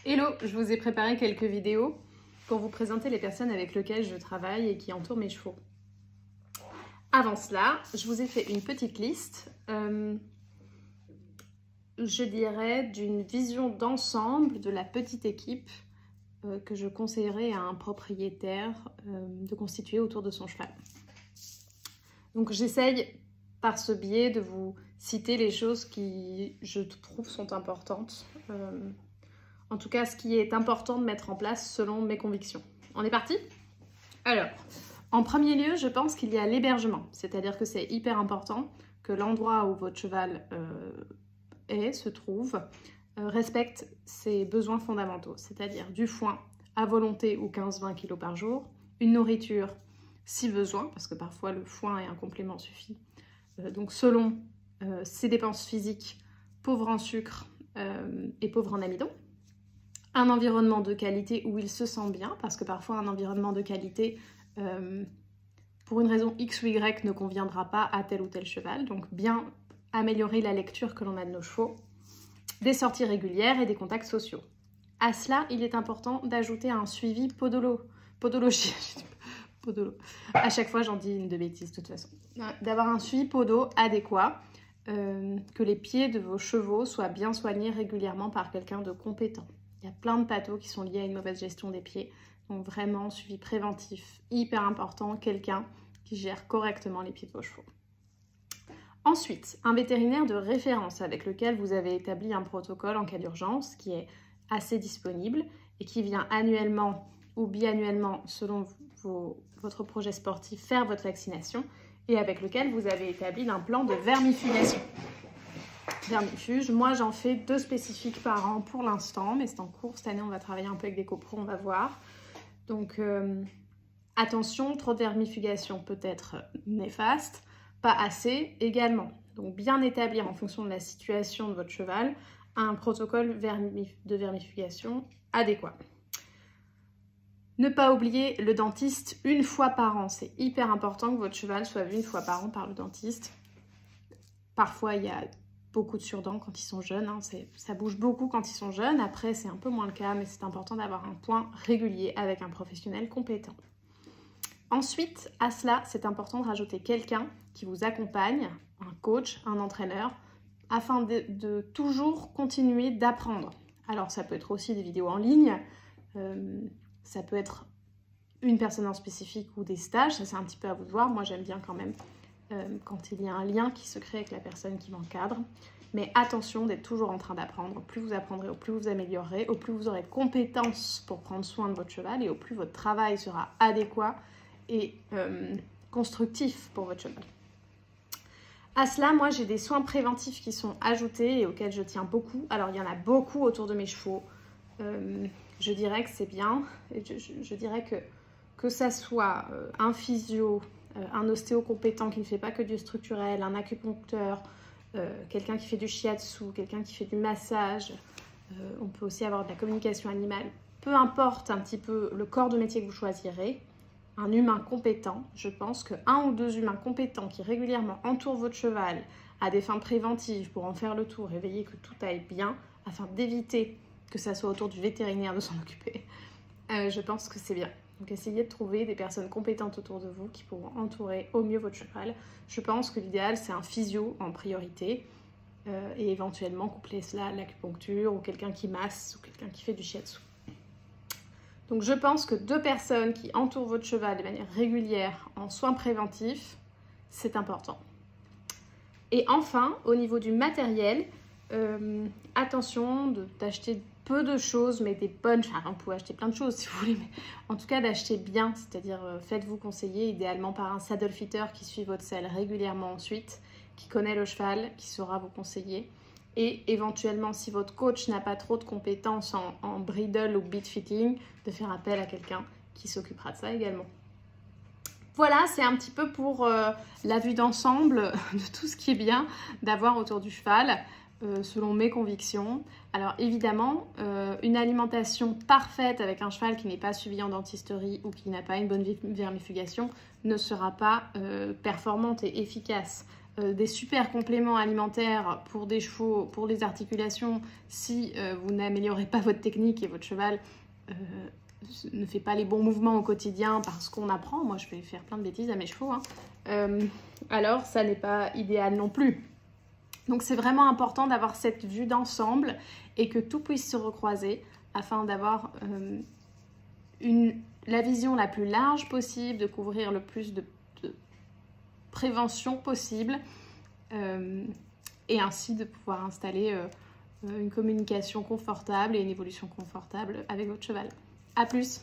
Hello, je vous ai préparé quelques vidéos pour vous présenter les personnes avec lesquelles je travaille et qui entourent mes chevaux. Avant cela, je vous ai fait une petite liste, je dirais, d'une vision d'ensemble de la petite équipe que je conseillerais à un propriétaire de constituer autour de son cheval. Donc j'essaye par ce biais de vous citer les choses qui, je trouve, sont importantes. En tout cas, ce qui est important de mettre en place selon mes convictions. On est parti? Alors, en premier lieu, je pense qu'il y a l'hébergement. C'est-à-dire que c'est hyper important que l'endroit où votre cheval se trouve, respecte ses besoins fondamentaux. C'est-à-dire du foin à volonté ou 15-20 kg par jour, une nourriture si besoin, parce que parfois le foin et un complément suffit. Donc selon ses dépenses physiques, pauvre en sucre et pauvre en amidon. Un environnement de qualité où il se sent bien, parce que parfois un environnement de qualité, pour une raison X ou Y, ne conviendra pas à tel ou tel cheval. Donc bien améliorer la lecture que l'on a de nos chevaux, des régulières et des contacts sociaux. À cela, il est important d'ajouter un suivi podologie. Podolo. À chaque fois, j'en dis une de bêtises de toute façon. D'avoir un suivi podo adéquat, que les pieds de vos chevaux soient bien soignés régulièrement par quelqu'un de compétent. Il y a plein de pathos qui sont liés à une mauvaise gestion des pieds. Donc vraiment, suivi préventif, hyper important, quelqu'un qui gère correctement les pieds de vos chevaux. Ensuite, un vétérinaire de référence avec lequel vous avez établi un protocole en cas d'urgence qui est assez disponible et qui vient annuellement ou biannuellement selon votre projet sportif faire votre vaccination et avec lequel vous avez établi un plan de vermifugation. Vermifuge, moi j'en fais 2 spécifiques par an pour l'instant, mais c'est en cours. Cette année on va travailler un peu avec des copros, on va voir. Donc attention, trop de vermifugation peut être néfaste, pas assez également. Donc bien établir en fonction de la situation de votre cheval un protocole de vermifugation adéquat. Ne pas oublier le dentiste 1 fois par an. C'est hyper important que votre cheval soit vu 1 fois par an par le dentiste. Parfois il y a beaucoup de surdents quand ils sont jeunes, hein. Ça bouge beaucoup quand ils sont jeunes. Après c'est un peu moins le cas, mais c'est important d'avoir un point régulier avec un professionnel compétent. Ensuite, à cela, c'est important de rajouter quelqu'un qui vous accompagne, un coach, un entraîneur, afin de toujours continuer d'apprendre. Alors, ça peut être aussi des vidéos en ligne, ça peut être une personne en spécifique ou des stages, ça c'est un petit peu à vous de voir. Moi, j'aime bien quand même quand il y a un lien qui se crée avec la personne qui m'encadre. Mais attention d'être toujours en train d'apprendre. Plus vous apprendrez, au plus vous améliorerez, au plus vous aurez de compétences pour prendre soin de votre cheval et au plus votre travail sera adéquat et constructif pour votre cheval. À cela, moi, j'ai des soins préventifs qui sont ajoutés et auxquels je tiens beaucoup. Alors, il y en a beaucoup autour de mes chevaux. Je dirais que c'est bien. Je dirais que ça soit un physio, un ostéo compétent qui ne fait pas que du structurel, un acupuncteur, quelqu'un qui fait du shiatsu, quelqu'un qui fait du massage. On peut aussi avoir de la communication animale. Peu importe un petit peu le corps de métier que vous choisirez. Un humain compétent, je pense que 1 ou 2 humains compétents qui régulièrement entourent votre cheval à des fins préventives pour en faire le tour et veiller que tout aille bien, afin d'éviter que ça soit autour du vétérinaire de s'en occuper, je pense que c'est bien. Donc essayez de trouver des personnes compétentes autour de vous qui pourront entourer au mieux votre cheval. Je pense que l'idéal c'est un physio en priorité et éventuellement coupler cela à l'acupuncture ou quelqu'un qui masse ou quelqu'un qui fait du shiatsu. Donc je pense que 2 personnes qui entourent votre cheval de manière régulière en soins préventifs, c'est important. Et enfin, au niveau du matériel, attention d'acheter peu de choses, mais des bonnes choses. Enfin, vous pouvez acheter plein de choses si vous voulez, mais en tout cas d'acheter bien, c'est-à-dire faites-vous conseiller idéalement par un saddle fitter qui suit votre selle régulièrement ensuite, qui connaît le cheval, qui saura vous conseiller. Et éventuellement, si votre coach n'a pas trop de compétences en bridle ou beat fitting, de faire appel à quelqu'un qui s'occupera de ça également. Voilà, c'est un petit peu pour la vue d'ensemble de tout ce qui est bien d'avoir autour du cheval, selon mes convictions. Alors évidemment, une alimentation parfaite avec un cheval qui n'est pas suivi en dentisterie ou qui n'a pas une bonne vermifugation ne sera pas performante et efficace. des super compléments alimentaires pour des chevaux, pour les articulations, si vous n'améliorez pas votre technique et votre cheval ne fait pas les bons mouvements au quotidien parce qu'on apprend, moi je vais faire plein de bêtises à mes chevaux, hein, alors ça n'est pas idéal non plus. Donc c'est vraiment important d'avoir cette vue d'ensemble et que tout puisse se recroiser afin d'avoir la vision la plus large possible, de couvrir le plus de prévention possible et ainsi de pouvoir installer une communication confortable et une évolution confortable avec votre cheval. À plus!